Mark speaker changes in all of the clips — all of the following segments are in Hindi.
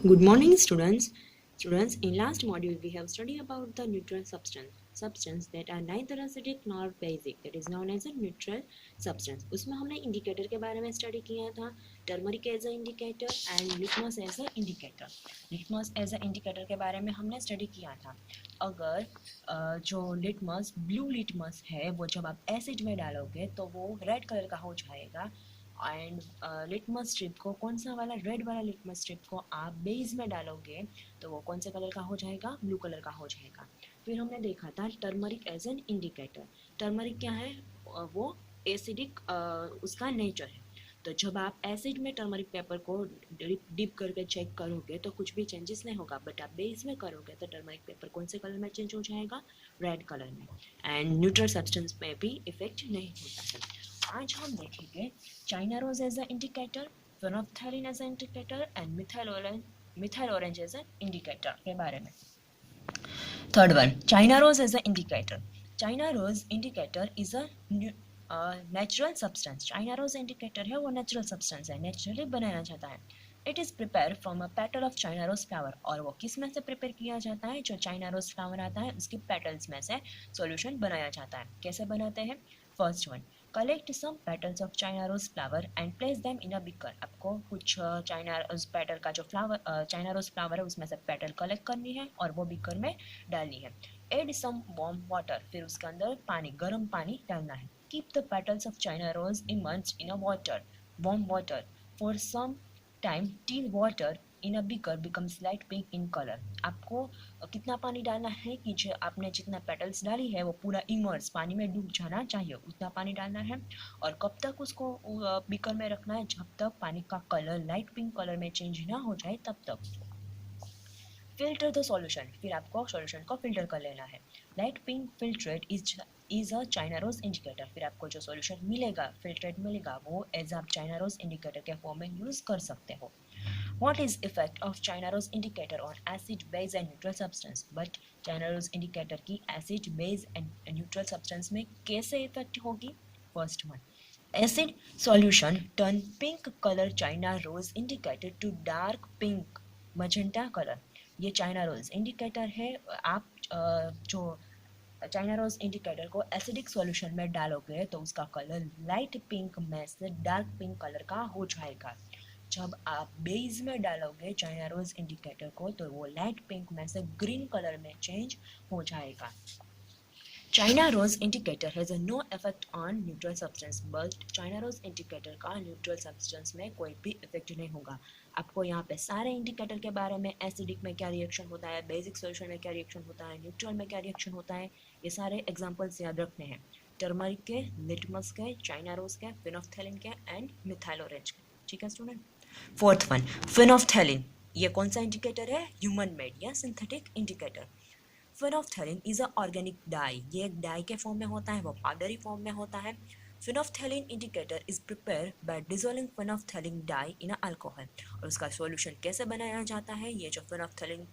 Speaker 1: Good morning, students. Students, in last module we have studied about the neutral substance that are neither acidic nor basic, that is known as a neutral substance. उसमें हमने इंडिकेटर के बारे में स्टडी किया था, turmeric as a indicator and litmus as a indicator. Litmus as a indicator के बारे में हमने स्टडी किया था. अगर जो लिटमस ब्लू लिटमस है वो जब आप एसिड में डालोगे तो वो रेड कलर का हो जाएगा. एंड लिटमस स्ट्रिप को कौन सा वाला रेड वाला लिटमस स्ट्रिप को आप बेस में डालोगे तो वो कौन से कलर का हो जाएगा, ब्लू कलर का हो जाएगा. फिर हमने देखा था turmeric as an indicator. Turmeric क्या है, वो एसिडिक उसका नेचर है. तो जब आप एसिड में टर्मरिक पेपर को डिप करके चेक करोगे तो कुछ भी चेंजेस नहीं होगा, बट आप बेस में करोगे तो टर्मरिक पेपर कौन से कलर में चेंज हो जाएगा, रेड कलर में. एंड न्यूट्रल सब्सटेंस में भी इफेक्ट नहीं होता है. आज हम देखेंगे China rose as a indicator, phenolphthalein as a indicator and methyl orange as a indicator के बारे में. Third one, China rose as a indicator. China rose indicator is a natural substance. China rose indicator है वो नेचुरल सब्सटेंस है, नेचुरली बनाया जाता है. It is prepare from a petal of China rose flower. और वो किस में से प्रिपेयर किया जाता है, जो चाइना रोज फ्लावर आता है उसके पेटल्स में से सॉल्यूशन बनाया जाता है. कैसे बनाते हैं? First one, collect some petals of China rose flower and place them in a beaker. आपको कुछ चाइना रोज पेटल का जो फ्लावर चाइना रोज फ्लावर है उसमें से पेटल कलेक्ट करनी है और वो बीकर में डालनी है. Add some warm water. फिर उसके अंदर पानी, गर्म पानी डालना है. Keep the petals of China rose immersed in a water, warm water for some time till water in a beaker becomes light pink in colour. आपको कितना पानी डालना है कि जो आपने जितना पेटल्स डाली है वो पूरा इमर्स पानी में डूब जाना चाहिए, उतना पानी डालना है. और कब तक उसको बीकर में रखना है, जब तक पानी का कलर लाइट पिंक कलर में चेंज ना हो जाए तब तक. Filter the solution. फिर आपको सॉल्यूशन को फिल्टर कर लेना है. Light pink filtrate is a China rose indicator. फिर आपको जो सॉल्यूशन मिलेगा, फिल्ट्रेट मिलेगा, वो एज आप चाइना रोज इंडिकेटर के फॉर्म में यूज कर सकते हो. What is effect of China rose indicator on acid, base and neutral substance? But China rose indicator की acid, base and neutral substance में कैसे effect होगी? First one, acid solution turn pink color China rose indicator to dark pink magenta color. ये चाइना रोज इंडिकेटर है. आप जो चाइना रोज इंडिकेटर को एसिडिक सॉल्यूशन में डालोगे तो उसका कलर लाइट पिंक में से डार्क पिंक कलर का हो जाएगा. जब आप बेस में डालोगे चाइना रोज इंडिकेटर को तो वो लाइट पिंक में से ग्रीन कलर में चेंज हो जाएगा. China rose indicator has no effect on neutral substance. But China rose indicator का न्यूट्रल सब्सटेंस में कोई भी इफेक्ट नहीं होगा. आपको यहाँ पे सारे इंडिकेटर के बारे में, एसिडिक में क्या रिएक्शन होता है, बेसिक सॉल्यूशन में क्या रिएक्शन होता है, न्यूट्रल में क्या रिएक्शन होता है, ये सारे एग्जांपल्स याद रखने हैं. टर्मरिक के, लिटमस के, चाइना रोज के, फिनोल्फथैलीन के एंड मिथाइल ऑरेंज के. ठीक है स्टूडेंट. Fourth one, फिनोल्फथैलीन. ये कौन सा इंडिकेटर है? ह्यूमन मेड या synthetic indicator. Phenolphthalein is a organic dye. ये एक डाई के फॉर्म में होता है, वो पाउडरी फॉर्म में होता है. Phenolphthalein indicator is prepare by dissolving phenolphthalein dye in alcohol. और उसका सॉल्यूशन कैसे बनाया जाता है? ये जो फिनोल्फथैलीन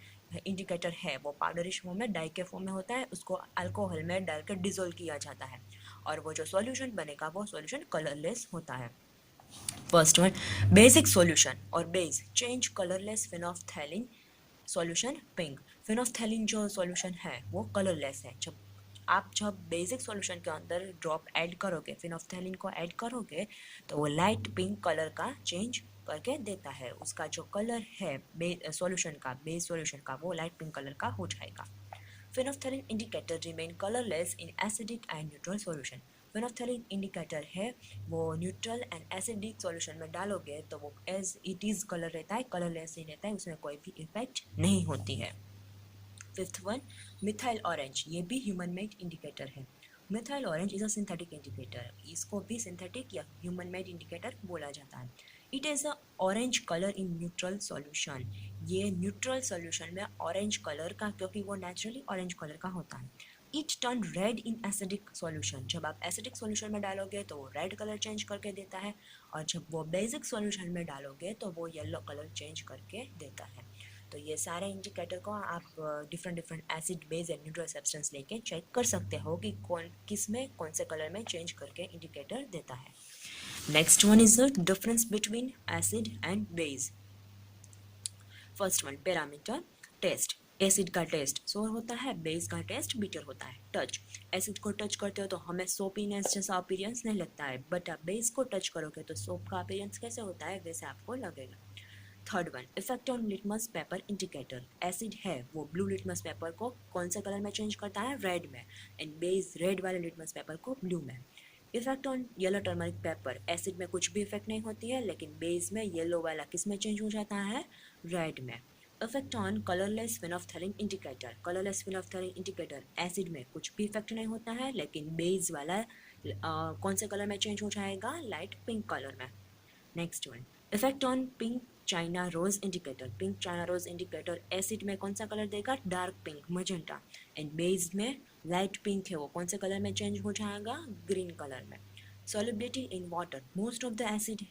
Speaker 1: इंडिकेटर है वो पाउडरिश फॉर्म में, डाई के फॉर्म में होता है, उसको अल्कोहल में डालकर डिसॉल्व किया जाता है और वो जो सॉल्यूशन बनेगा वो सॉल्यूशन कलरलेस होता है. फर्स्ट वन, बेसिक सॉल्यूशन और base change colourless phenolphthalein solution pink. Phenolphthalein जो सॉल्यूशन है वो कलरलेस है. जब बेसिक सॉल्यूशन के अंदर ड्रॉप ऐड करोगे, फिनोल्फथैलीन को ऐड करोगे तो वो लाइट पिंक कलर का चेंज करके देता है. उसका जो कलर है सॉल्यूशन का, बेस सॉल्यूशन का, वो लाइट पिंक कलर का हो जाएगा. Phenolphthalein indicator remain colourless in acidic and neutral solution. Phenolphthalein indicator है वो न्यूट्रल एंड एसिडिक सॉल्यूशन में डालोगे तो वो एज इट इज कलर रहता है, कलरलेस ही रहता है, उसमें कोई भी इफेक्ट नहीं होती है. Fifth one, methyl orange. ये भी ह्यूमन मेड इंडिकेटर है. Methyl orange is a synthetic indicator. इसको भी सिंथेटिक या ह्यूमन मेड इंडिकेटर बोला जाता है. It is a orange colour in neutral solution. ये न्यूट्रल सॉल्यूशन में ऑरेंज कलर का, क्योंकि वो नेचुरली ऑरेंज कलर का होता है. It turn red in acidic solution. जब आप एसिडिक सॉल्यूशन में डालोगे तो वो रेड कलर चेंज करके देता है और जब वो बेसिक सॉल्यूशन में डालोगे तो वो येलो कलर चेंज करके देता है. तो ये सारे इंडिकेटर को आप different different acid, base and neutral substance लेके चेक कर सकते हो कि किस में कौन से कलर में चेंज करके इंडिकेटर देता है. Next one is the difference between acid and base. First one parameter test, acid का टेस्ट सोर होता है, बेस का टेस्ट बीटर होता है। टच, एसिड को टच करते हो तो हमें सोपीनेस जैसा अपीयरेंस नहीं लगता है, बट आप बेस को टच करोगे तो सोप का अपीयरेंस कैसे होता है वैसे आपको लगेगा। Third one effect on litmus paper indicator, acid है वो ब्लू लिटमस पेपर को कौन से कलर में चेंज करता है, रेड में, एंड बेस रेड वाले लिटमस पेपर को ब्लू में। Effect on yellow turmeric paper, acid में कुछ भी इफेक्ट नहीं होती है, लेकिन बेस में येलो वाला किस में चेंज हो जाता है, रेड में। Effect on colourless phenolphthalein indicator, colourless phenolphthalein indicator, acid में कुछ भी इफेक्ट नहीं होता है, लेकिन बेस वाला कौन से कलर में चेंज हो जाएगा, लाइट पिंक कलर में। Next one effect on pink China rose indicator, pink China rose indicator acid में कौन सा कलर देगा, dark pink magenta, and base में लाइट पिंक है वो कौन से कलर में चेंज हो जाएगा, ग्रीन कलर में। Solubility in water, most of the acid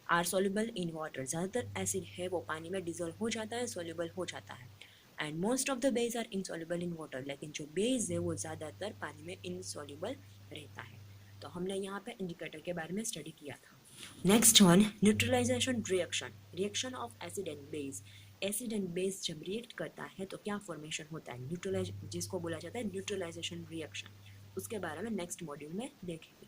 Speaker 1: are soluble in water, ज़्यादातर एसिड है वो पानी में डिजोल्व हो जाता है, सॉल्युबल हो जाता है। And most of the base are insoluble in water, लेकिन जो बेस है वो ज़्यादातर पानी में इनसॉल्युबल रहता है। तो हमने यहाँ पे इंडिकेटर के बारे में स्टडी किया था। Next one neutralization reaction, reaction of acid and base, acid and base जब रिएक्ट करता है तो क्या फॉर्मेशन होता है, न्यूट्रलाइज जिसको बोला जाता है न्यूट्रलाइजेशन रिएक्शन, उसके बारे में नेक्स्ट मॉड्यूल में देखेंगे।